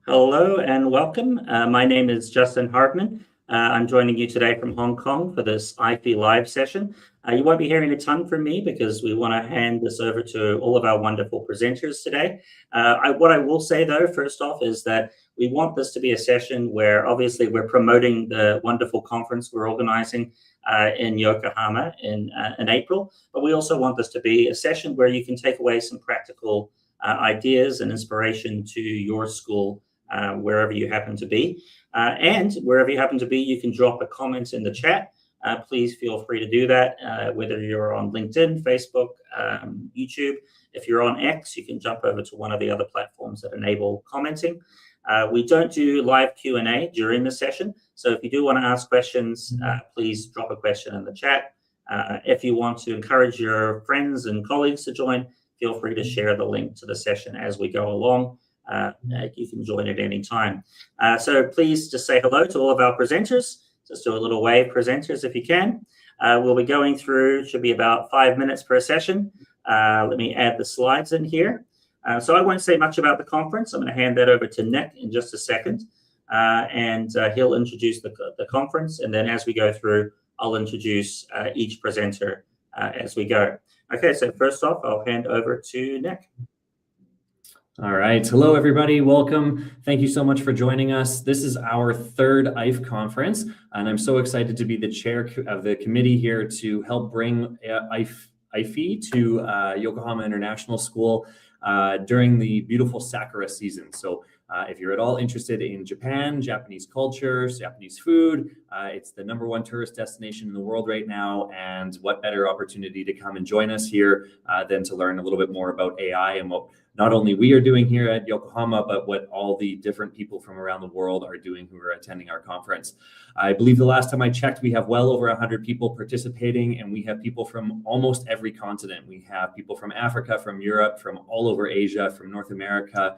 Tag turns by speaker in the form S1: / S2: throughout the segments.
S1: Hello and welcome. My name is Justin Hartman. I'm joining you today from Hong Kong for this AIFE live session. You won't be hearing a ton from me because we want to hand this over to all of our wonderful presenters today. What I will say though, first off, is that we want this to be a session where obviously we're promoting the wonderful conference we're organizing in Yokohama in April, but we also want this to be a session where you can take away some practical ideas and inspiration to your school wherever you happen to be. And wherever you happen to be, you can drop a comment in the chat. Please feel free to do that, whether you're on LinkedIn, Facebook, YouTube. If you're on X, you can jump over to one of the other platforms that enable commenting. We don't do live Q&A during the session, so if you do want to ask questions, please drop a question in the chat. If you want to encourage your friends and colleagues to join, feel free to share the link to the session as we go along. You can join at any time. So please just say hello to all of our presenters. Just do a little wave, presenters, if you can. We'll be going through, should be about 5 minutes per session. Let me add the slides in here. So I won't say much about the conference. I'm going to hand that over to Nick in just a second. And he'll introduce the conference. And then as we go through, I'll introduce each presenter as we go. Okay, so first off, I'll hand over to Nick.
S2: All right. Hello, everybody. Welcome. Thank you so much for joining us. This is our third AIFE conference, and I'm so excited to be the chair of the committee here to help bring AIFE to Yokohama International School during the beautiful Sakura season. So if you're at all interested in Japan, Japanese culture, Japanese food, it's the #1 tourist destination in the world right now. And what better opportunity to come and join us here than to learn a little bit more about AI and what not only we are doing here at Yokohama, but what all the different people from around the world are doing who are attending our conference. I believe the last time I checked, we have well over 100 people participating, and we have people from almost every continent. We have people from Africa, from Europe, from all over Asia, from North America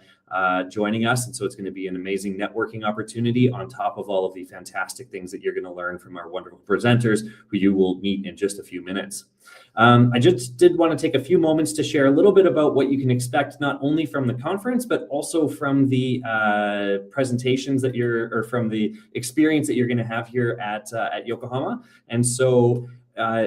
S2: joining us. And so it's going to be an amazing networking opportunity on top of all of the fantastic things that you're going to learn from our wonderful presenters who you will meet in just a few minutes. I just did want to take a few moments to share a little bit about what you can expect, not only from the conference, but also from the presentations that or from the experience that you're going to have here at Yokohama. And so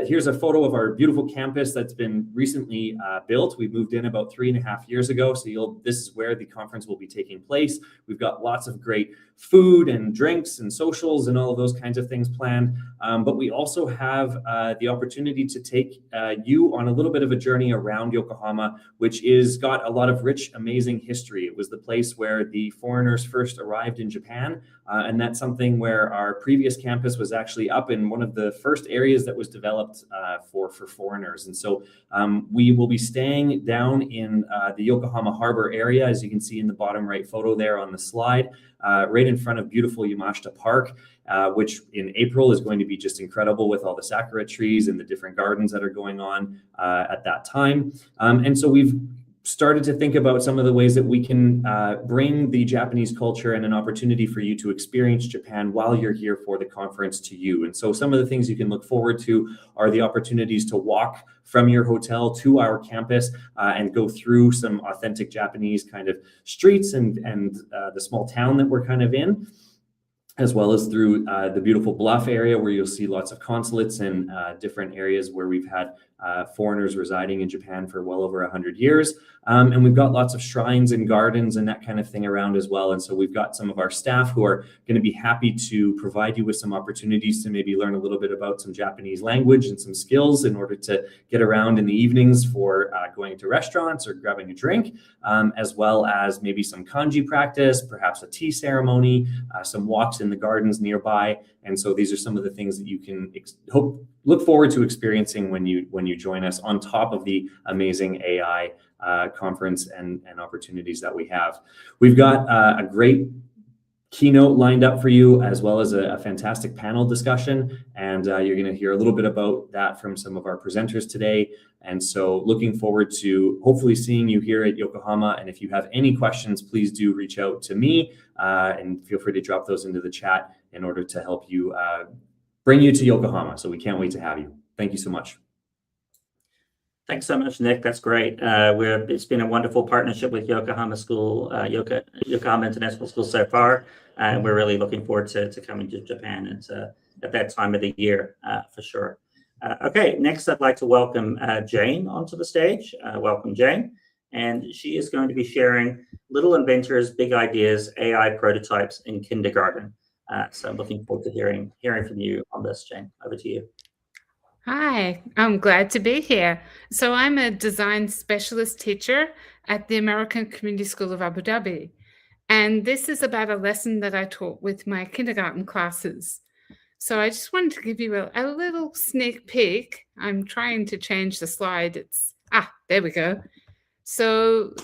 S2: here's a photo of our beautiful campus that's been recently built. We moved in about 3.5 years ago. So this is where the conference will be taking place. We've got lots of great food and drinks and socials and all of those kinds of things planned. But we also have the opportunity to take you on a little bit of a journey around Yokohama, which is got a lot of rich, amazing history. It was the place where the foreigners first arrived in Japan. And that's something where our previous campus was actually up in one of the first areas that was developed for foreigners. And so we will be staying down in the Yokohama Harbor area, as you can see in the bottom right photo there on the slide, right in front of beautiful Yamashita Park, which in April is going to be just incredible with all the sakura trees and the different gardens that are going on at that time. And so we've started to think about some of the ways that we can bring the Japanese culture and an opportunity for you to experience Japan while you're here for the conference to you. And so some of the things you can look forward to are the opportunities to walk from your hotel to our campus and go through some authentic Japanese kind of streets and the small town that we're kind of in, as well as through the beautiful Bluff area where you'll see lots of consulates and different areas where we've had foreigners residing in Japan for well over 100 years. And we've got lots of shrines and gardens and that kind of thing around as well. And so we've got some of our staff who are going to be happy to provide you with some opportunities to maybe learn a little bit about some Japanese language and some skills in order to get around in the evenings for going to restaurants or grabbing a drink, as well as maybe some kanji practice, perhaps a tea ceremony, some walks in the gardens nearby. And so these are some of the things that you can look forward to experiencing when you join us, on top of the amazing AI conference and opportunities that we have. We've got a great keynote lined up for you, as well as a fantastic panel discussion. And you're going to hear a little bit about that from some of our presenters today. And so looking forward to hopefully seeing you here at Yokohama. And if you have any questions, please do reach out to me and feel free to drop those into the chat in order to help you bring you to Yokohama. So we can't wait to have you. Thank you so much.
S1: Thanks so much, Nick. That's great. It's been a wonderful partnership with Yokohama School, Yokohama International School so far, and we're really looking forward to coming to Japan at that time of the year for sure. Okay, next I'd like to welcome Jane onto the stage. Welcome, Jane. And she is going to be sharing Little Inventors, Big Ideas, AI Prototypes in Kindergarten. So I'm looking forward to hearing from you on this, Jane. Over to you.
S3: Hi, I'm glad to be here. So I'm a design specialist teacher at the American Community School of Abu Dhabi. And this is about a lesson that I taught with my kindergarten classes. So I just wanted to give you a little sneak peek. I'm trying to change the slide. There we go. So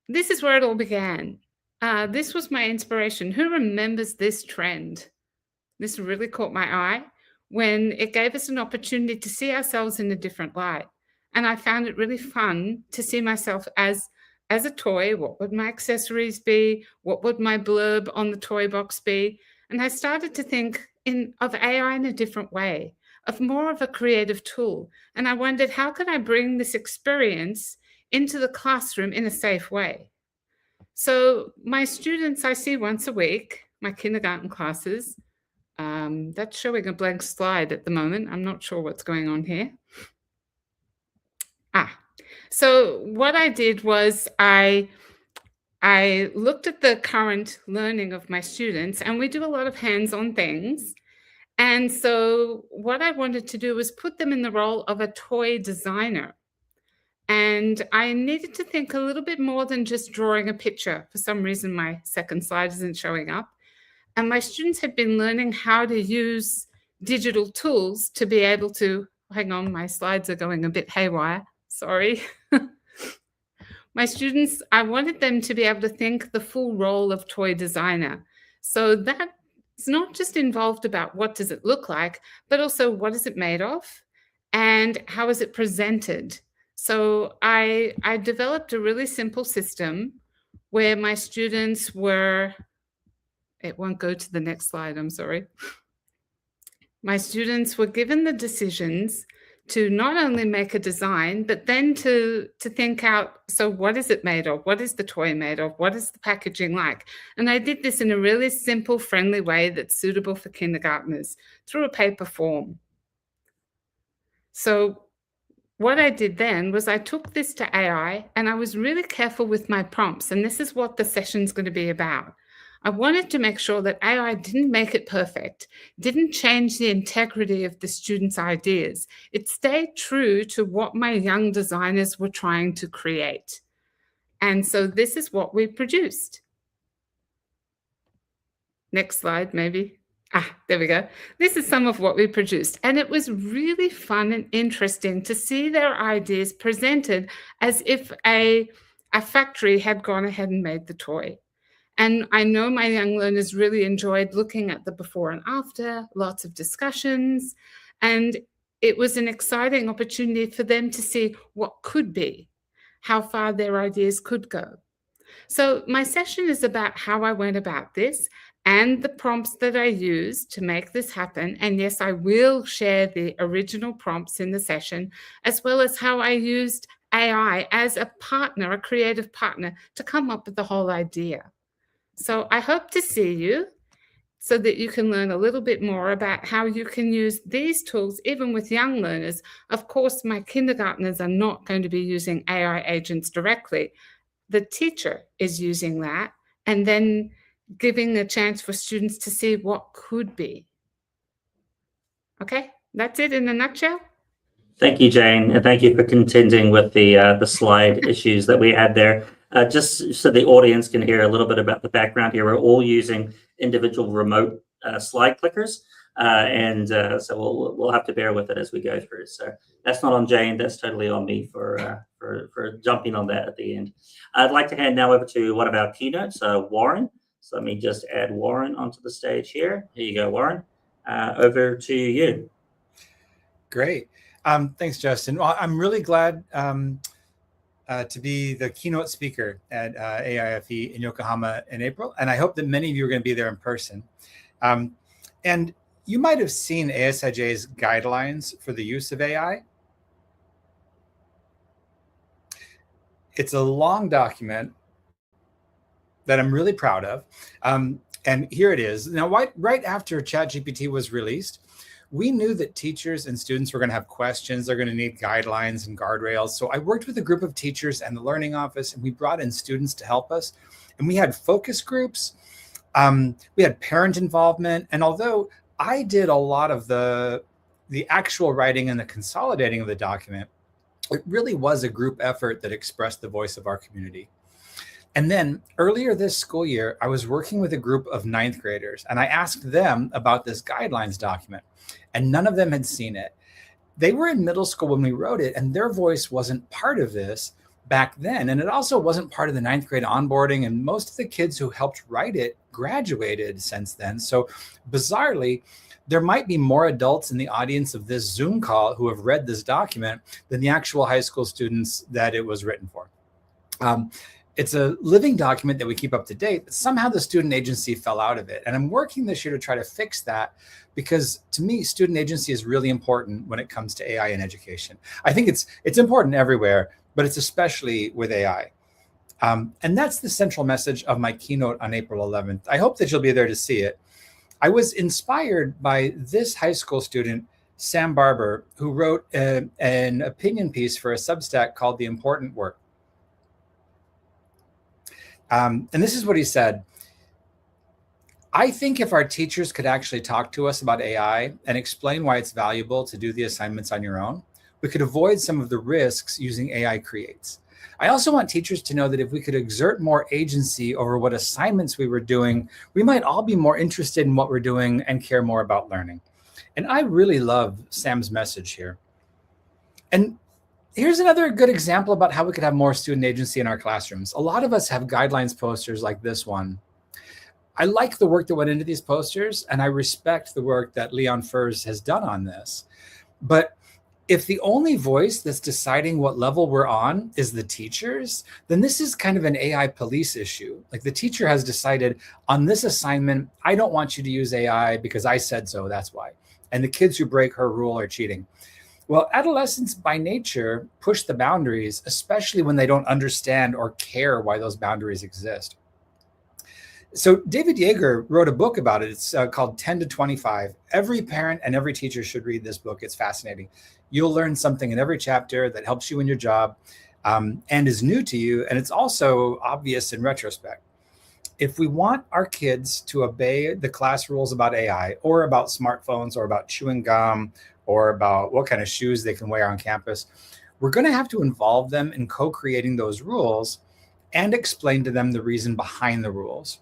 S3: this is where it all began. This was my inspiration. Who remembers this trend? This really caught my eye when it gave us an opportunity to see ourselves in a different light. And I found it really fun to see myself as a toy. What would my accessories be? What would my blurb on the toy box be? And I started to think of AI in a different way, of more of a creative tool. And I wondered, how could I bring this experience into the classroom in a safe way? So my students I see once a week, my kindergarten classes. That's showing a blank slide at the moment. I'm not sure what's going on here. So what I did was I looked at the current learning of my students, and we do a lot of hands-on things. And so what I wanted to do was put them in the role of a toy designer. And I needed to think a little bit more than just drawing a picture. For some reason, my second slide isn't showing up. And my students had been learning how to use digital tools to be able to, hang on, my slides are going a bit haywire, sorry. My students, I wanted them to be able to think the full role of toy designer. So that's not just involved about what does it look like, but also what is it made of and how is it presented. So I developed a really simple system where my students were, it won't go to the next slide, I'm sorry. My students were given the decisions to not only make a design, but then to think out, so what is it made of? What is the toy made of? What is the packaging like? And I did this in a really simple, friendly way that's suitable for kindergartners through a paper form. So what I did then was I took this to AI and I was really careful with my prompts. And this is what the session's going to be about. I wanted to make sure that AI didn't make it perfect, didn't change the integrity of the students' ideas. It stayed true to what my young designers were trying to create. And so this is what we produced. Next slide, maybe. There we go. This is some of what we produced. And it was really fun and interesting to see their ideas presented as if a factory had gone ahead and made the toy. And I know my young learners really enjoyed looking at the before and after, lots of discussions. And it was an exciting opportunity for them to see what could be, how far their ideas could go. So my session is about how I went about this and the prompts that I used to make this happen. And yes, I will share the original prompts in the session, as well as how I used AI as a partner, a creative partner, to come up with the whole idea. So I hope to see you so that you can learn a little bit more about how you can use these tools, even with young learners. Of course, my kindergartners are not going to be using AI agents directly. The teacher is using that and then giving a chance for students to see what could be. Okay, that's it in a nutshell.
S1: Thank you, Jane, and thank you for contending with the slide issues that we had there. Just so the audience can hear a little bit about the background here, we're all using individual remote slide clickers, so we'll have to bear with it as we go through. So that's not on Jane, that's totally on me for jumping on that at the end. I'd like to hand now over to one of our keynotes, Warren. So let me just add Warren onto the stage here. Here you go, Warren. Over to you.
S4: Great. Thanks, Justin. Well, I'm really glad to be the keynote speaker at AIFE in Yokohama in April. And I hope that many of you are going to be there in person. And you might have seen ASIJ's guidelines for the use of AI. It's a long document that I'm really proud of. And here it is. Now, right after ChatGPT was released, we knew that teachers and students were going to have questions. They're going to need guidelines and guardrails. So I worked with a group of teachers and the Learning Office, and we brought in students to help us. And we had focus groups. We had parent involvement. And although I did a lot of the actual writing and the consolidating of the document, it really was a group effort that expressed the voice of our community. And then earlier this school year, I was working with a group of 9th graders, and I asked them about this guidelines document, and none of them had seen it. They were in middle school when we wrote it, and their voice wasn't part of this back then. And it also wasn't part of the 9th grade onboarding, and most of the kids who helped write it graduated since then. So bizarrely, there might be more adults in the audience of this Zoom call who have read this document than the actual high school students that it was written for. It's a living document that we keep up to date, but somehow the student agency fell out of it. And I'm working this year to try to fix that, because to me, student agency is really important when it comes to AI in education. I think it's important everywhere, but it's especially with AI. And that's the central message of my keynote on April 11th. I hope that you'll be there to see it. I was inspired by this high school student, Sam Barber, who wrote an opinion piece for a Substack called The Important Work. And this is what he said. I think if our teachers could actually talk to us about AI and explain why it's valuable to do the assignments on your own, we could avoid some of the risks using AI creates. I also want teachers to know that if we could exert more agency over what assignments we were doing, we might all be more interested in what we're doing and care more about learning. And I really love Sam's message here. And here's another good example about how we could have more student agency in our classrooms. A lot of us have guidelines posters like this one. I like the work that went into these posters, and I respect the work that Leon Furs has done on this. But if the only voice that's deciding what level we're on is the teachers, then this is kind of an AI police issue. Like, the teacher has decided on this assignment, I don't want you to use AI because I said so, that's why. And the kids who break her rule are cheating. Well, adolescents by nature push the boundaries, especially when they don't understand or care why those boundaries exist. So David Yeager wrote a book about it. It's called 10 to 25. Every parent and every teacher should read this book. It's fascinating. You'll learn something in every chapter that helps you in your job and is new to you. And it's also obvious in retrospect. If we want our kids to obey the class rules about AI, or about smartphones, or about chewing gum, or about what kind of shoes they can wear on campus, we're going to have to involve them in co-creating those rules and explain to them the reason behind the rules.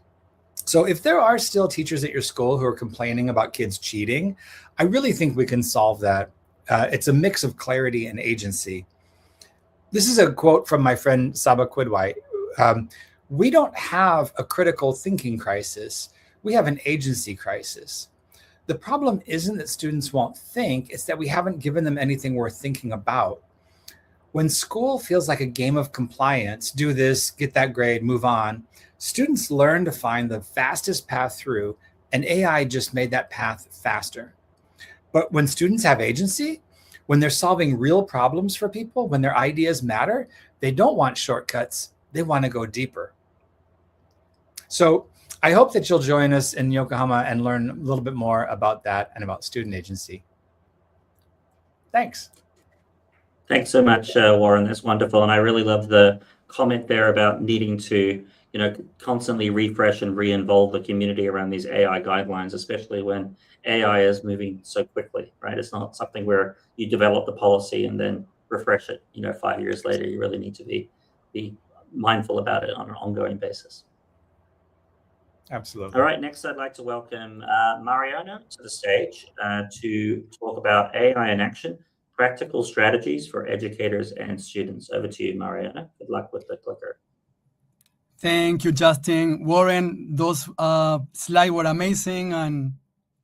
S4: So if there are still teachers at your school who are complaining about kids cheating, I really think we can solve that. It's a mix of clarity and agency. This is a quote from my friend Saba Quidwai. We don't have a critical thinking crisis. We have an agency crisis. The problem isn't that students won't think, it's that we haven't given them anything worth thinking about. When school feels like a game of compliance, do this, get that grade, move on, students learn to find the fastest path through, and AI just made that path faster. But when students have agency, when they're solving real problems for people, when their ideas matter, they don't want shortcuts, they want to go deeper. So I hope that you'll join us in Yokohama and learn a little bit more about that and about student agency. Thanks.
S1: Thanks so much, Warren. That's wonderful. And I really love the comment there about needing to, constantly refresh and re-involve the community around these AI guidelines, especially when AI is moving so quickly, right? It's not something where you develop the policy and then refresh it, 5 years later. You really need to be mindful about it on an ongoing basis.
S4: Absolutely.
S1: All right, next I'd like to welcome Mariana to the stage to talk about AI in action, practical strategies for educators and students. Over to you, Mariana. Good luck with the clicker.
S5: Thank you, Justin. Warren, those slides were amazing, and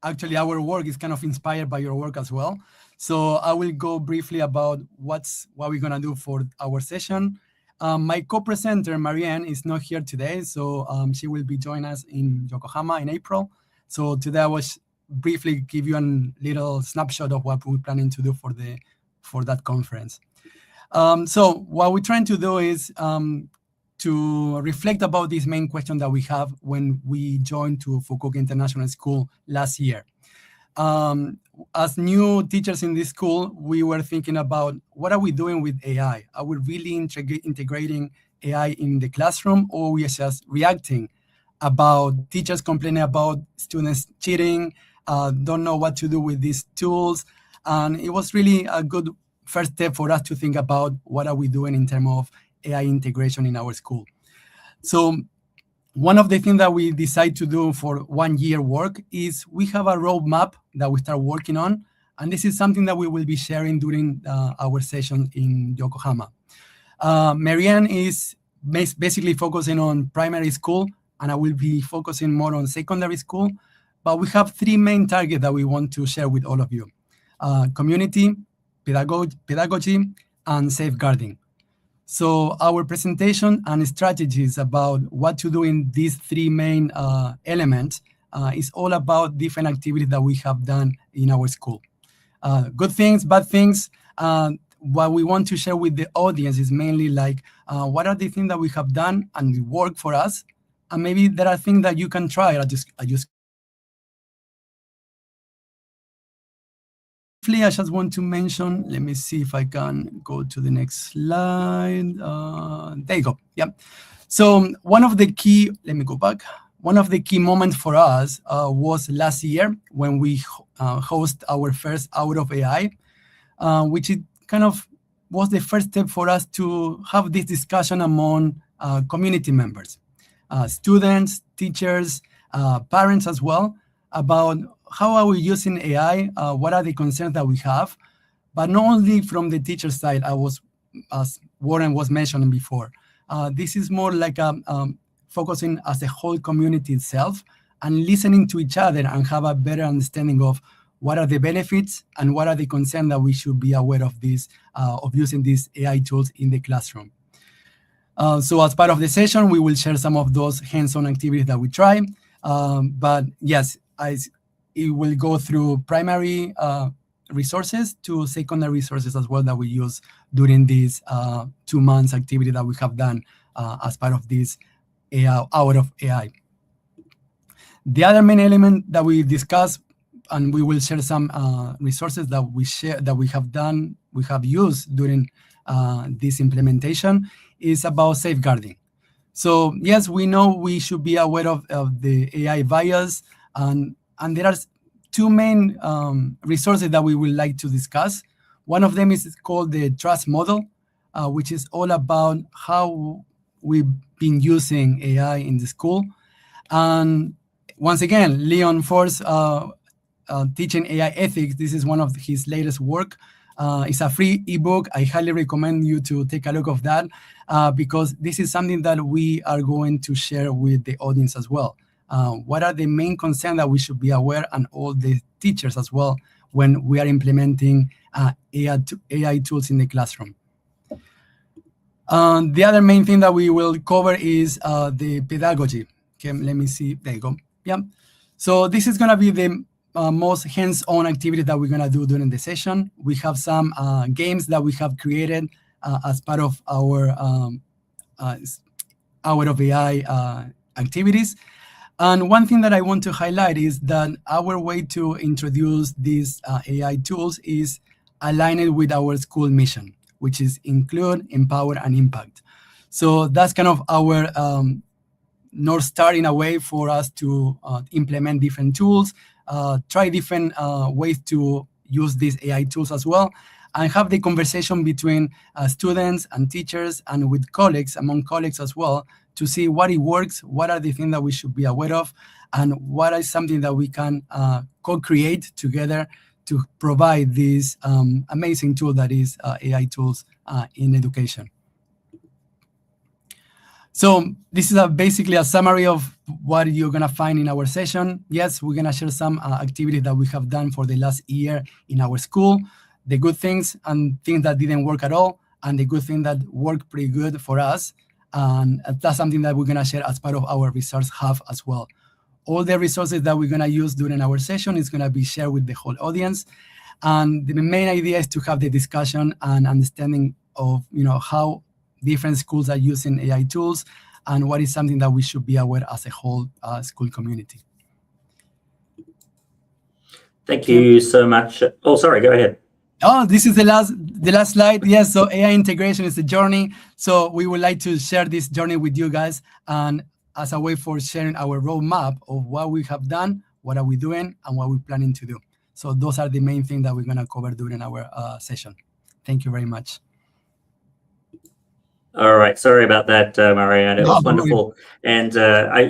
S5: actually our work is kind of inspired by your work as well. So I will go briefly about what we're gonna do for our session. My co-presenter, Marianne, is not here today, so she will be joining us in Yokohama in April. So today I was briefly give you a little snapshot of what we're planning to do for that conference. So what we're trying to do is to reflect about this main question that we have when we joined to Fukuoka International School last year. As new teachers in this school, we were thinking about what are we doing with AI? Are we really integrating AI in the classroom, or we are just reacting about teachers complaining about students cheating, don't know what to do with these tools? And it was really a good first step for us to think about what are we doing in terms of AI integration in our school. So one of the things that we decide to do for 1 year work is we have a roadmap that we start working on. And this is something that we will be sharing during our session in Yokohama. Marianne is basically focusing on primary school, and I will be focusing more on secondary school. But we have 3 main targets that we want to share with all of you: community, pedagogy, and safeguarding. So our presentation and strategies about what to do in these 3 main elements is all about different activities that we have done in our school. Good things, bad things. What we want to share with the audience is mainly like, what are the things that we have done and work for us? And maybe there are things that you can try. I just want to mention, let me see if I can go to the next slide. There you go. Yeah. So one of the key moments for us was last year when we host our first Out of AI, which it kind of was the first step for us to have this discussion among community members, students, teachers, parents as well, about how are we using AI, what are the concerns that we have, but not only from the teacher side, as Warren was mentioning before. This is more like focusing as a whole community itself and listening to each other and have a better understanding of what are the benefits and what are the concerns that we should be aware of this, of using these AI tools in the classroom. So as part of the session, we will share some of those hands-on activities that we try. But yes, it will go through primary resources to secondary resources as well that we use during these 2 months activity that we have done as part of this AI, Out of AI. The other main element that we discussed, and we will share some resources that we have used during this implementation, is about safeguarding. So yes, we know we should be aware of the AI bias, and there are 2 main resources that we would like to discuss. One of them is called the trust model, which is all about how we've been using AI in the school. And once again, Leon Force teaching AI ethics. This is one of his latest work. It's a free ebook. I highly recommend you to take a look of that because this is something that we are going to share with the audience as well. What are the main concerns that we should be aware, and all the teachers as well, when we are implementing AI tools in the classroom. The other main thing that we will cover is the pedagogy. Okay, let me see. There you go. Yeah. So this is going to be the most hands-on activity that we're going to do during the session. We have some games that we have created as part of our Out of AI activities. And one thing that I want to highlight is that our way to introduce these AI tools is aligned with our school mission, which is include, empower, and impact. So that's kind of our North Star in a way for us to implement different tools, try different ways to use these AI tools as well, and have the conversation between students and teachers and with colleagues, among colleagues as well, to see what it works, what are the things that we should be aware of, and what is something that we can co-create together to provide this amazing tool that is AI tools in education. So this is basically a summary of what you're going to find in our session. Yes, we're going to share some activities that we have done for the last year in our school, the good things and things that didn't work at all, and the good thing that worked pretty good for us. And that's something that we're going to share as part of our resource hub as well. All the resources that we're going to use during our session is going to be shared with the whole audience. And the main idea is to have the discussion and understanding of how different schools are using AI tools and what is something that we should be aware as a whole school community.
S1: Thank you so much. Oh, sorry, go ahead.
S5: Oh, this is the last slide. Yes, so AI integration is a journey. So we would like to share this journey with you guys, and as a way for sharing our roadmap of what we have done, what are we doing, and what we're planning to do. So those are the main things that we're going to cover during our session. Thank you very much.
S1: All right, sorry about that, Marianne. It was wonderful, and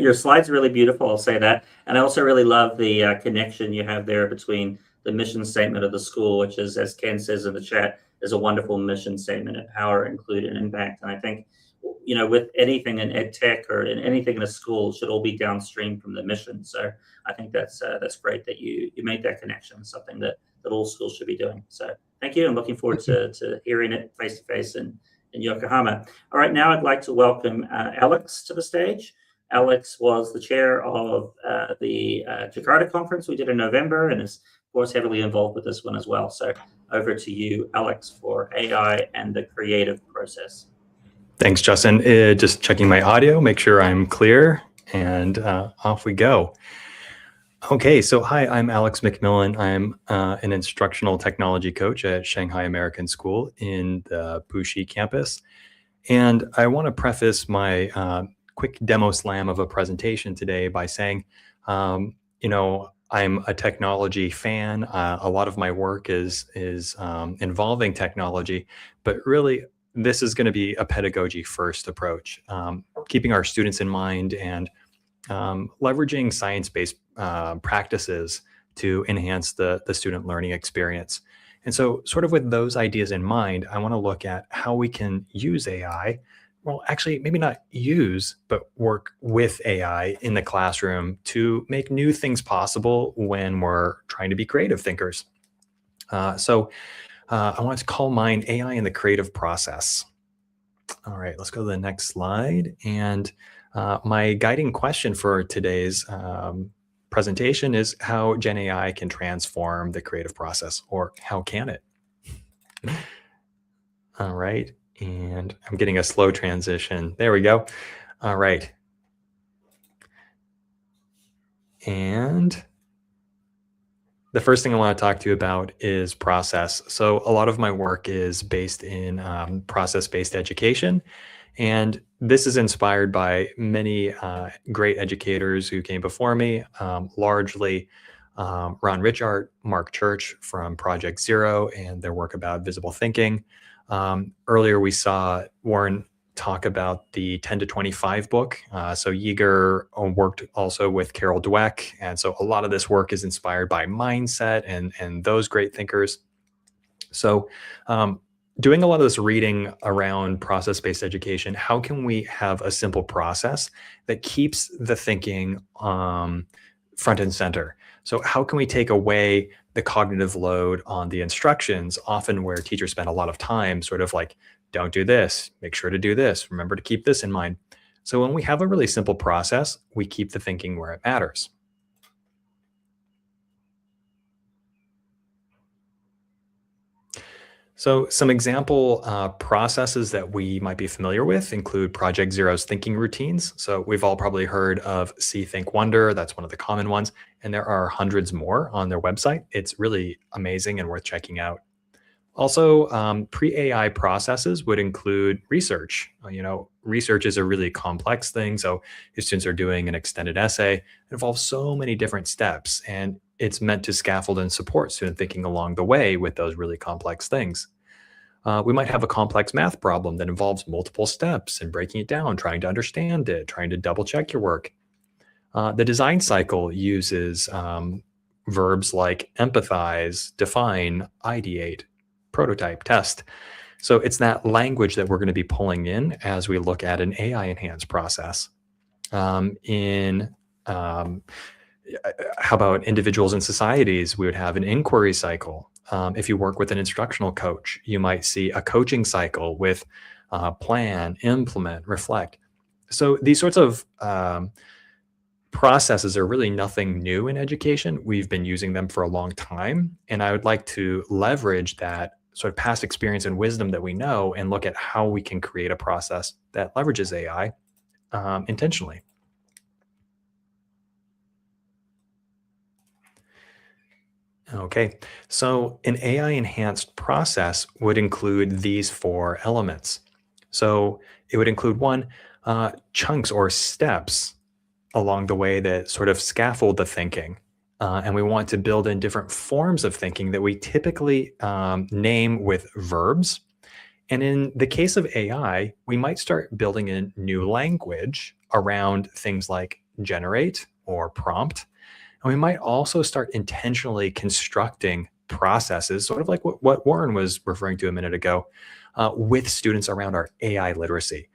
S1: your slides are really beautiful. I'll say that, and I also really love the connection you have there between the mission statement of the school, which is, as Ken says in the chat, is a wonderful mission statement: empower, include, and impact. And I think, with anything in ed tech or in anything in a school, it should all be downstream from the mission. So I think that's great that you made that connection. Something that all schools should be doing. So thank you. I'm looking forward to hearing it face to face in Yokohama. All right, now I'd like to welcome Alex to the stage. Alex was the chair of the Jakarta conference we did in November, and is, of course, heavily involved with this one as well. So over to you, Alex, for AI and the creative process.
S6: Thanks, Justin. Just checking my audio, make sure I'm clear, and off we go. Okay, so hi, I'm Alex McMillan. I'm an instructional technology coach at Shanghai American School in the Puxi campus. And I want to preface my quick demo slam of a presentation today by saying, I'm a technology fan. A lot of my work is involving technology, but really this is going to be a pedagogy first approach, keeping our students in mind and leveraging science-based practices to enhance the student learning experience. And so sort of with those ideas in mind, I want to look at how we can use AI. Well, actually, maybe not use, but work with AI in the classroom to make new things possible when we're trying to be creative thinkers. So I want to call mine AI in the creative process. All right, let's go to the next slide. And my guiding question for today's presentation is how Gen AI can transform the creative process, or how can it? All right, and I'm getting a slow transition. There we go. All right. And the first thing I want to talk to you about is process. So a lot of my work is based in process-based education. And this is inspired by many great educators who came before me, largely Ron Richart, Mark Church from Project Zero and their work about visible thinking. Earlier, we saw Warren talk about the 10 to 25 book. So Yeager worked also with Carol Dweck. And so a lot of this work is inspired by mindset and those great thinkers. So doing a lot of this reading around process-based education, how can we have a simple process that keeps the thinking front and center? So how can we take away the cognitive load on the instructions, often where teachers spend a lot of time sort of like, don't do this, make sure to do this, remember to keep this in mind. So when we have a really simple process, we keep the thinking where it matters. So some example processes that we might be familiar with include Project Zero's thinking routines. So we've all probably heard of See, Think, Wonder. That's one of the common ones. And there are hundreds more on their website. It's really amazing and worth checking out. Also, pre-AI processes would include research. Research is a really complex thing. So if students are doing an extended essay, it involves so many different steps, and it's meant to scaffold and support student thinking along the way with those really complex things. We might have a complex math problem that involves multiple steps and breaking it down, trying to understand it, trying to double check your work. The design cycle uses verbs like empathize, define, ideate, prototype, test. So it's that language that we're going to be pulling in as we look at an AI enhanced process. How about individuals and societies? We would have an inquiry cycle. If you work with an instructional coach, you might see a coaching cycle with plan, implement, reflect. So these sorts of processes are really nothing new in education. We've been using them for a long time, and I would like to leverage that sort of past experience and wisdom that we know and look at how we can create a process that leverages AI intentionally. Okay, so an AI enhanced process would include these 4 elements. So it would include 1, chunks or steps along the way that sort of scaffold the thinking. And we want to build in different forms of thinking that we typically name with verbs. And in the case of AI, we might start building in new language around things like generate or prompt. And we might also start intentionally constructing processes, sort of like what Warren was referring to a minute ago, with students around our AI literacy.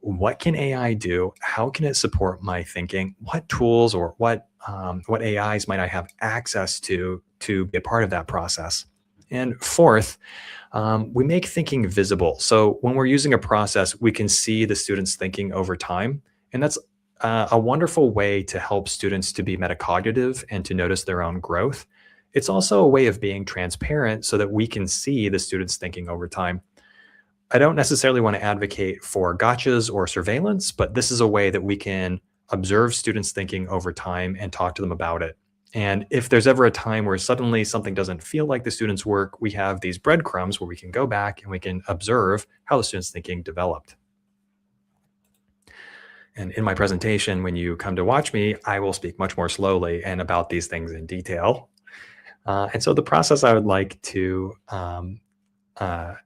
S6: What can AI do? How can it support my thinking? What tools or what AIs might I have access to be a part of that process? And fourth, we make thinking visible. So when we're using a process, we can see the students thinking over time. And that's a wonderful way to help students to be metacognitive and to notice their own growth. It's also a way of being transparent so that we can see the students thinking over time. I don't necessarily want to advocate for gotchas or surveillance, but this is a way that we can observe students thinking over time and talk to them about it. And if there's ever a time where suddenly something doesn't feel like the students' work, we have these breadcrumbs where we can go back and we can observe how the students' thinking developed. And in my presentation, when you come to watch me, I will speak much more slowly and about these things in detail. And so the process I would like to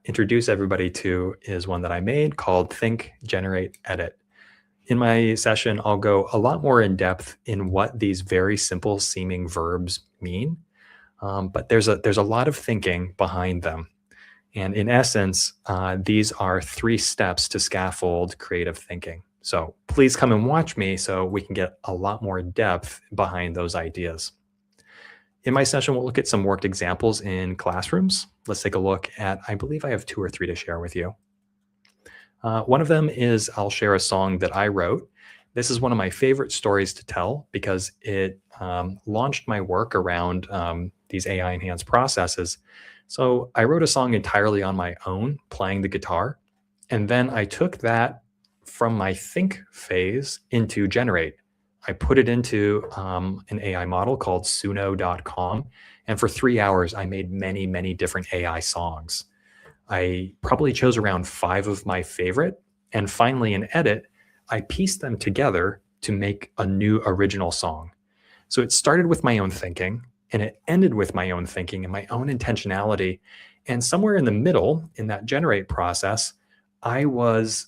S6: introduce everybody to is one that I made called Think, Generate, Edit. In my session, I'll go a lot more in depth in what these very simple seeming verbs mean, but there's a lot of thinking behind them. And in essence, these are 3 steps to scaffold creative thinking. So please come and watch me so we can get a lot more depth behind those ideas. In my session, we'll look at some worked examples in classrooms. Let's take a look at, I believe I have 2 or 3 to share with you. One of them is I'll share a song that I wrote. This is one of my favorite stories to tell because it launched my work around these AI enhanced processes. So I wrote a song entirely on my own, playing the guitar. And then I took that from my think phase into generate. I put it into an AI model called suno.com. And for 3 hours, I made many, many different AI songs. I probably chose around 5 of my favorite. And finally, in edit, I pieced them together to make a new original song. So it started with my own thinking, and it ended with my own thinking and my own intentionality. And somewhere in the middle, in that generate process, I was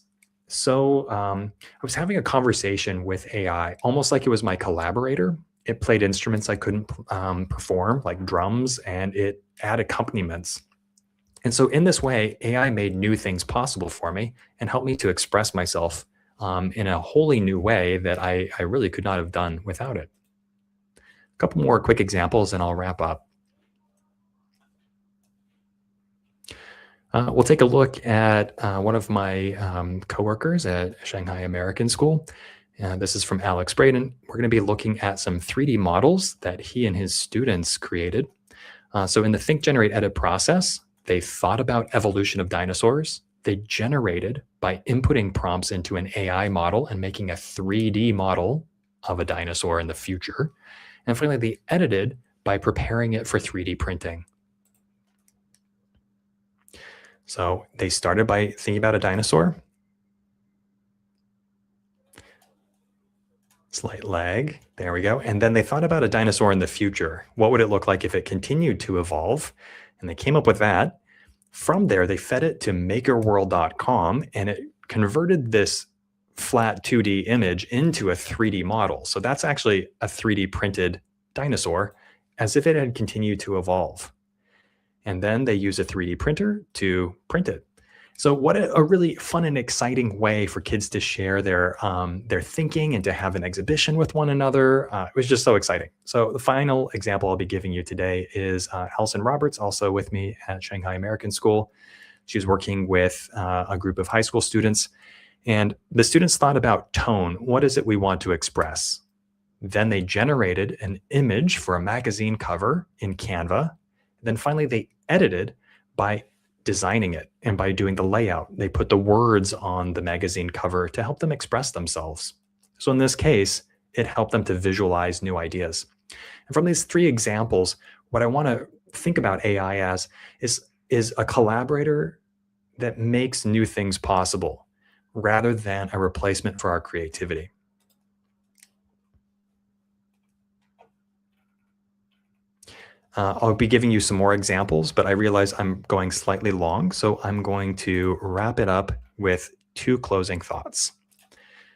S6: having a conversation with AI, almost like it was my collaborator. It played instruments I couldn't perform, like drums, and it had accompaniments. And so in this way, AI made new things possible for me and helped me to express myself in a wholly new way that I really could not have done without it. A couple more quick examples and I'll wrap up. We'll take a look at one of my coworkers at Shanghai American School. This is from Alex Braden. We're going to be looking at some 3D models that he and his students created. So in the Think, Generate, Edit process, they thought about evolution of dinosaurs. They generated by inputting prompts into an AI model and making a 3D model of a dinosaur in the future. And finally, they edited by preparing it for 3D printing. So they started by thinking about a dinosaur. Slight lag, there we go. And then they thought about a dinosaur in the future. What would it look like if it continued to evolve? And they came up with that. From there, they fed it to makerworld.com and it converted this flat 2D image into a 3D model. So that's actually a 3D printed dinosaur as if it had continued to evolve. And then they use a 3D printer to print it. So what a really fun and exciting way for kids to share their thinking and to have an exhibition with one another. It was just so exciting. So the final example I'll be giving you today is Allison Roberts, also with me at Shanghai American School. She's working with a group of high school students. And the students thought about tone. What is it we want to express? Then they generated an image for a magazine cover in Canva. Then finally, they edited by designing it and by doing the layout. They put the words on the magazine cover to help them express themselves. So in this case, it helped them to visualize new ideas. And from these three examples, what I want to think about AI as is a collaborator that makes new things possible rather than a replacement for our creativity. I'll be giving you some more examples, but I realize I'm going slightly long, so I'm going to wrap it up with two closing thoughts.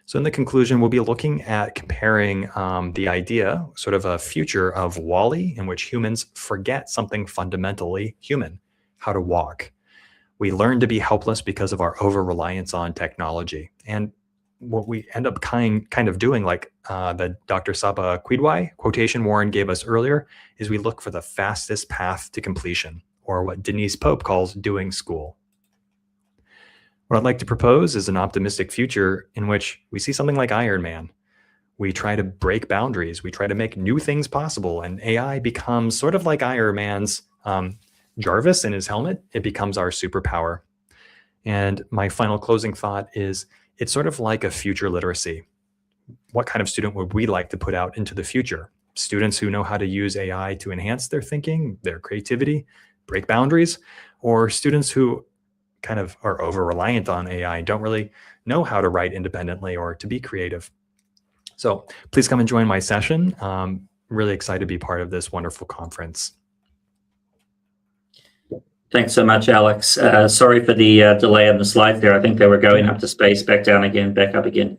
S6: So in the conclusion, we'll be looking at comparing the idea, sort of a future of WALL-E, in which humans forget something fundamentally human, how to walk. We learn to be helpless because of our over-reliance on technology. And what we end up kind of doing, like the Dr. Saba Quidwai quotation Warren gave us earlier, is we look for the fastest path to completion, or what Denise Pope calls doing school. What I'd like to propose is an optimistic future in which we see something like Iron Man. We try to break boundaries. We try to make new things possible, and AI becomes sort of like Iron Man's Jarvis in his helmet. It becomes our superpower. And my final closing thought is, it's sort of like a future literacy. What kind of student would we like to put out into the future? Students who know how to use AI to enhance their thinking, their creativity, break boundaries, or students who kind of are over-reliant on AI and don't really know how to write independently or to be creative. So please come and join my session. Really excited to be part of this wonderful conference.
S1: Thanks so much, Alex. Sorry for the delay on the slides there. I think they were going up to space, back down again, back up again,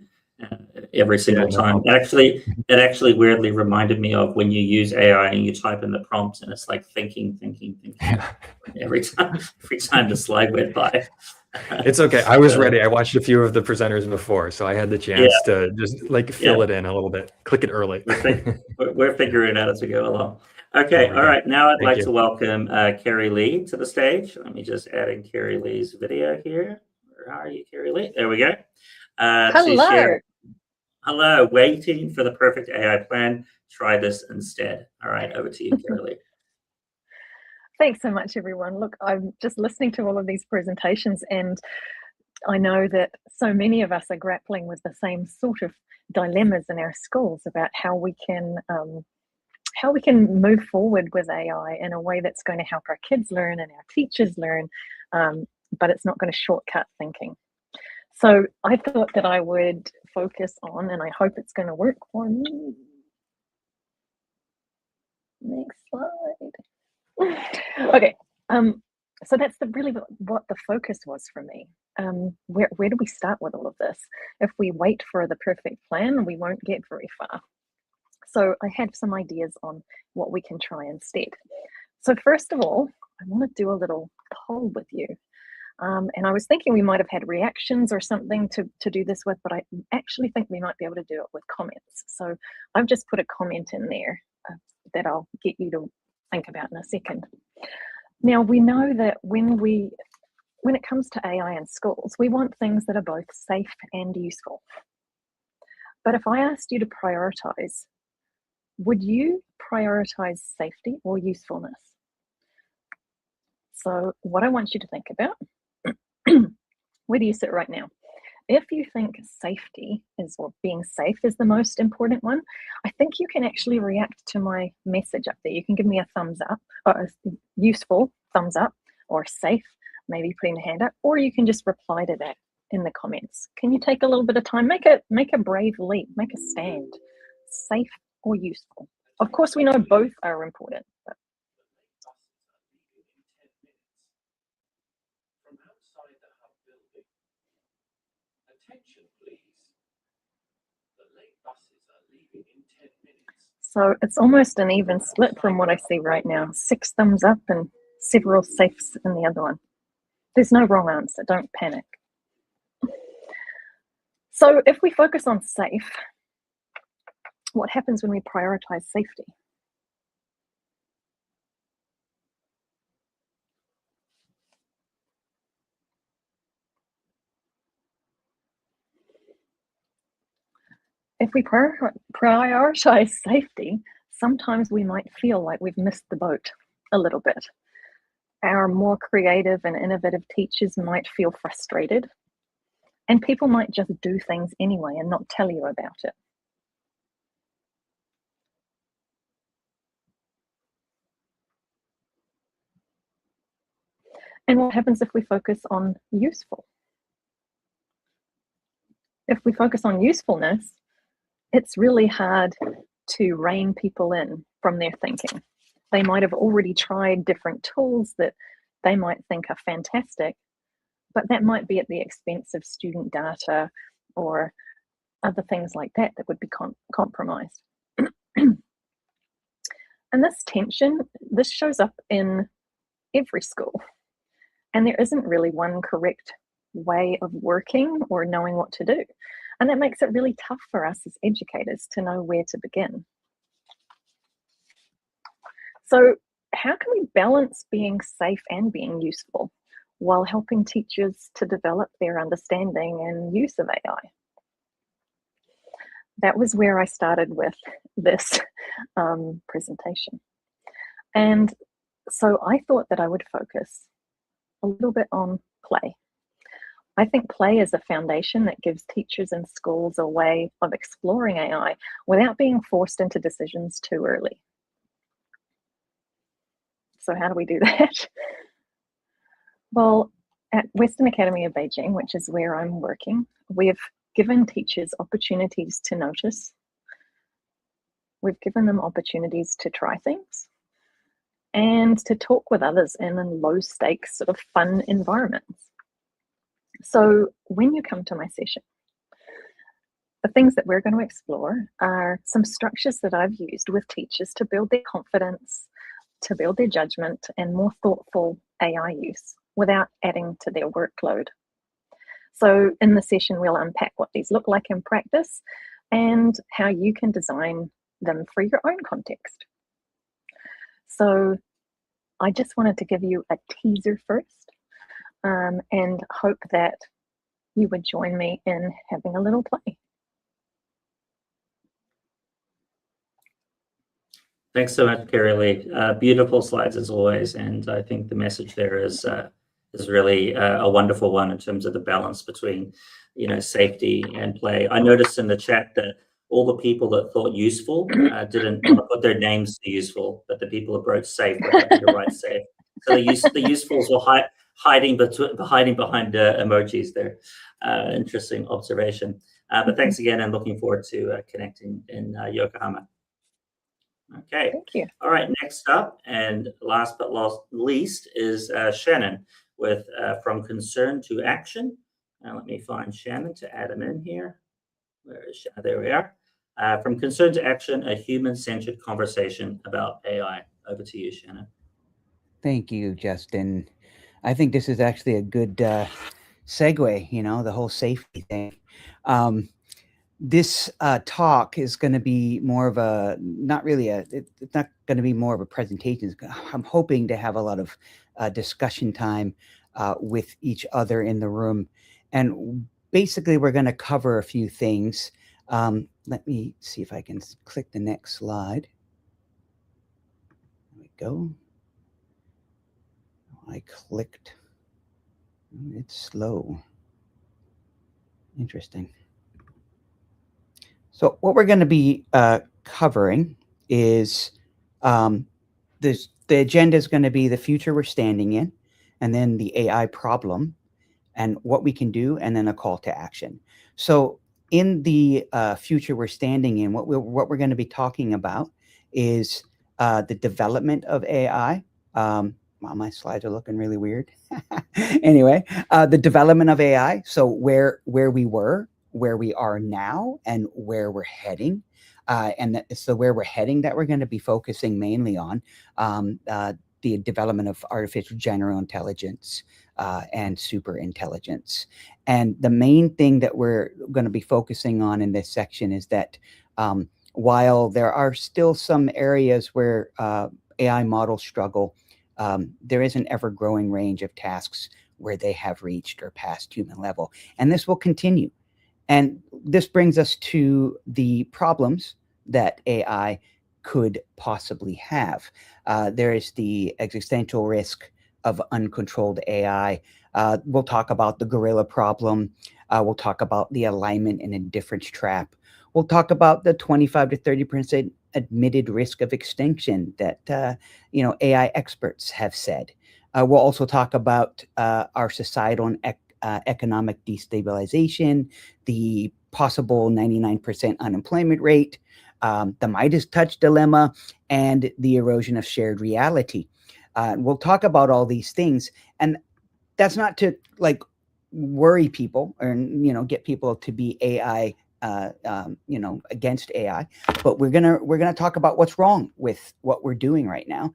S1: every single time. It actually weirdly reminded me of when you use AI and you type in the prompts and it's like thinking every time the slide went by.
S6: It's okay. I was ready. I watched a few of the presenters before, so I had the chance to just like fill it in a little bit. Click it early.
S1: We're figuring it out as we go along. Okay, all right. Now I'd like to welcome Carrie Lee to the stage. Let me just add in Carrie Lee's video here. Where are you, Carrie Lee? There we go.
S7: Hello.
S1: Hello, waiting for the perfect AI plan. Try this instead. All right, over to you, Carrie Lee.
S7: Thanks so much, everyone. Look, I'm just listening to all of these presentations, and I know that so many of us are grappling with the same sort of dilemmas in our schools about how we can move forward with AI in a way that's going to help our kids learn and our teachers learn, but it's not going to shortcut thinking. So I thought that I would focus on, and I hope it's going to work for me. Next slide. Okay, so that's really what the focus was for me. Where do we start with all of this? If we wait for the perfect plan, we won't get very far. So I had some ideas on what we can try instead. So first of all, I want to do a little poll with you. And I was thinking we might have had reactions or something to do this with, but I actually think we might be able to do it with comments. So I've just put a comment in there that I'll get you to think about in a second. Now, we know that when it comes to AI in schools, we want things that are both safe and useful. But if I asked you to prioritize, would you prioritize safety or usefulness? So what I want you to think about, where do you sit right now? If you think safety or being safe is the most important one, I think you can actually react to my message up there. You can give me a thumbs up, or a useful thumbs up, or safe, maybe putting a hand up, or you can just reply to that in the comments. Can you take a little bit of time? Make a brave leap, make a stand. Safe or useful? Of course, we know both are important. But so it's almost an even split from what I see right now. 6 thumbs up and several safes in the other one. There's no wrong answer, don't panic. So if we focus on safe, what happens when we prioritize safety? If we prioritize safety, sometimes we might feel like we've missed the boat a little bit. our more creative and innovative teachers might feel frustrated, and people might just do things anyway and not tell you about it. And what happens if we focus on useful? If we focus on usefulness, it's really hard to rein people in from their thinking. They might have already tried different tools that they might think are fantastic, but that might be at the expense of student data or other things like that that would be compromised. And this tension, this shows up in every school. And there isn't really one correct way of working or knowing what to do. And that makes it really tough for us as educators to know where to begin. So how can we balance being safe and being useful while helping teachers to develop their understanding and use of AI? That was where I started with this presentation. And so I thought that I would focus a little bit on play. I think play is a foundation that gives teachers and schools a way of exploring AI without being forced into decisions too early. So how do we do that? Well, at Western Academy of Beijing, which is where I'm working, we have given teachers opportunities to notice. We've given them opportunities to try things and to talk with others in low stakes sort of fun environments. So when you come to my session, the things that we're going to explore are some structures that I've used with teachers to build their confidence, to build their judgment, and more thoughtful AI use without adding to their workload. So in the session, we'll unpack what these look like in practice and how you can design them for your own context. So I just wanted to give you a teaser first and hope that you would join me in having a little play.
S1: Thanks so much, Carrie Lee. Beautiful slides as always, and I think the message there is really a wonderful one in terms of the balance between, safety and play. I noticed in the chat that all the people that thought useful didn't want to put their names to useful, but the people who wrote safe were happy to write safe. So the usefuls were hiding behind emojis there. Interesting observation. But thanks again, and looking forward to connecting in Yokohama. Okay.
S7: Thank you.
S1: All right. Next up, and last but not least, is Shannon with From Concern to Action. Let me find Shannon to add him in here. Where is Shannon? There we are. From Concern to Action, a human-centered conversation about AI. Over to you, Shannon.
S8: Thank you, Justin. I think this is actually a good segue, the whole safety thing. This talk is going to be more of it's not going to be more of a presentation. I'm hoping to have a lot of discussion time with each other in the room. And basically, we're going to cover a few things. Let me see if I can click the next slide. There we go. I clicked. It's slow. Interesting. So what we're going to be covering is the agenda is going to be the future we're standing in, and then the AI problem and what we can do, and then a call to action. So in the future we're standing in, what we're going to be talking about is the development of AI. Wow, my slides are looking really weird. Anyway, the development of AI. So where we were, where we are now, and where we're heading. So where we're heading that we're going to be focusing mainly on the development of artificial general intelligence and super intelligence. And the main thing that we're going to be focusing on in this section is that while there are still some areas where AI models struggle, there is an ever-growing range of tasks where they have reached or passed human level. And this will continue. And this brings us to the problems that AI could possibly have. There is the existential risk of uncontrolled AI. We'll talk about the gorilla problem. We'll talk about the alignment and indifference trap. We'll talk about the 25 to 30% admitted risk of extinction that AI experts have said. We'll also talk about our societal and economic destabilization, the possible 99% unemployment rate, the Midas touch dilemma, and the erosion of shared reality. We'll talk about all these things, and that's not to like worry people or get people to be AI against AI, but we're gonna talk about what's wrong with what we're doing right now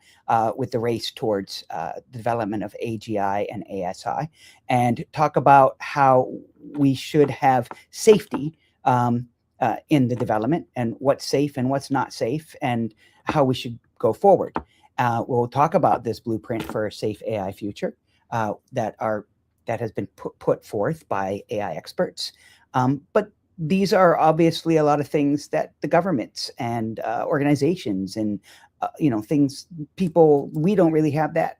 S8: with the race towards the development of AGI and ASI, and talk about how we should have safety in the development and what's safe and what's not safe and how we should go forward. We'll talk about this blueprint for a safe AI future that has been put forth by AI experts, but these are obviously a lot of things that the governments and organizations and people, we don't really have that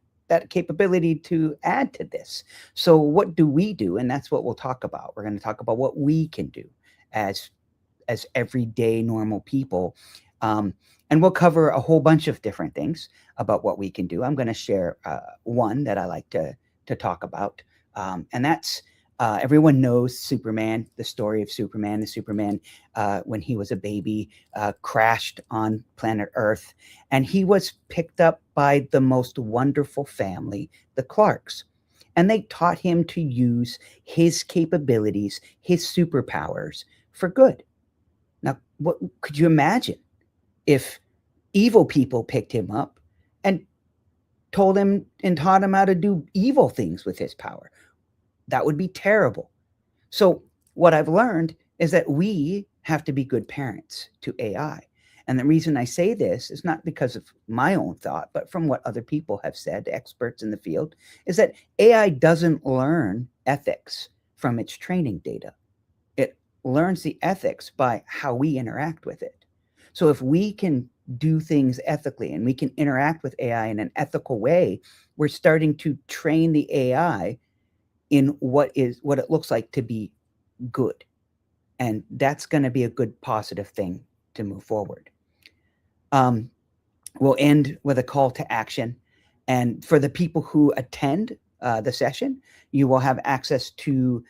S8: capability to add to this. So what do we do? And that's what we'll talk about. We're going to talk about what we can do as everyday normal people. And we'll cover a whole bunch of different things about what we can do. I'm going to share one that I like to talk about, and that's everyone knows Superman, the story of Superman. The Superman, when he was a baby, crashed on planet Earth, and he was picked up by the most wonderful family, the Clarks. And they taught him to use his capabilities, his superpowers for good. Now, what could you imagine if evil people picked him up and told him and taught him how to do evil things with his power? That would be terrible. So what I've learned is that we have to be good parents to AI. And the reason I say this is not because of my own thought, but from what other people have said, experts in the field, is that AI doesn't learn ethics from its training data. It learns the ethics by how we interact with it. So if we can do things ethically and we can interact with AI in an ethical way, we're starting to train the AI in what it looks like to be good. And that's going to be a good positive thing to move forward. We'll end with a call to action. And for the people who attend the session, you will have access to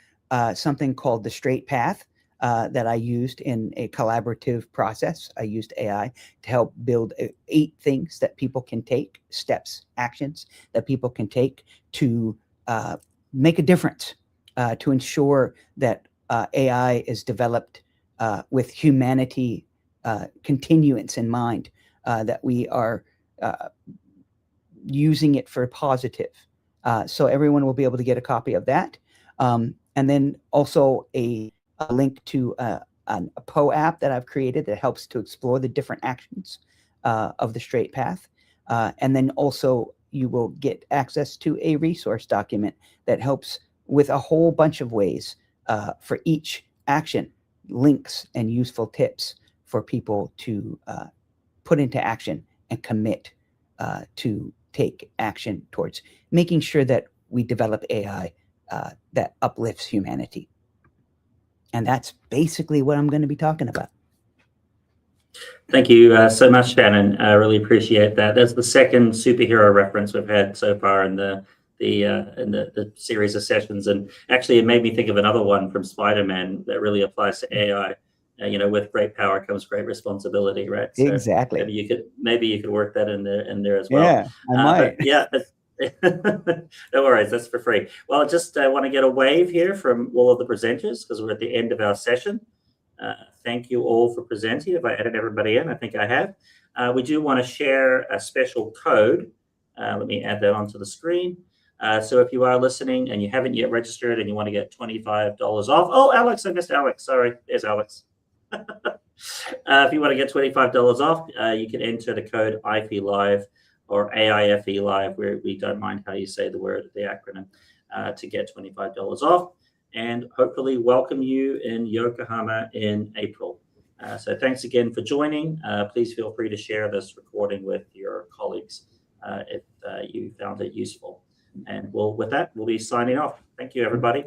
S8: something called the Straight Path that I used in a collaborative process. I used AI to help build 8 things that people can take, steps, actions that people can take to make a difference, to ensure that AI is developed with humanity continuance in mind, that we are using it for positive. So everyone will be able to get a copy of that. And then also a link to a Poe app that I've created that helps to explore the different actions of the Straight Path. And then also you will get access to a resource document that helps with a whole bunch of ways for each action, links and useful tips for people to put into action and commit to take action towards making sure that we develop AI that uplifts humanity. And that's basically what I'm going to be talking about.
S1: Thank you so much, Shannon. I really appreciate that. That's the second superhero reference we've had so far in the series of sessions, and actually it made me think of another one from Spider-Man that really applies to AI. With great power comes great responsibility, right? So
S8: exactly.
S1: Maybe you could work that in there as well.
S8: Yeah, I might.
S1: Yeah. No worries, that's for free. Well, I just want to get a wave here from all of the presenters because we're at the end of our session. Thank you all for presenting. If I added everybody in, I think I have. We do want to share a special code. Let me add that onto the screen. So if you are listening and you haven't yet registered and you want to get $25 off. Oh, Alex, I missed Alex. Sorry, there's Alex. If you want to get $25 off, you can enter the code AIFE Live or AIFE Live, where we don't mind how you say the word, the acronym, to get $25 off, and hopefully welcome you in Yokohama in April. So thanks again for joining. Please feel free to share this recording with your colleagues if you found it useful. And with that, we'll be signing off. Thank you, everybody.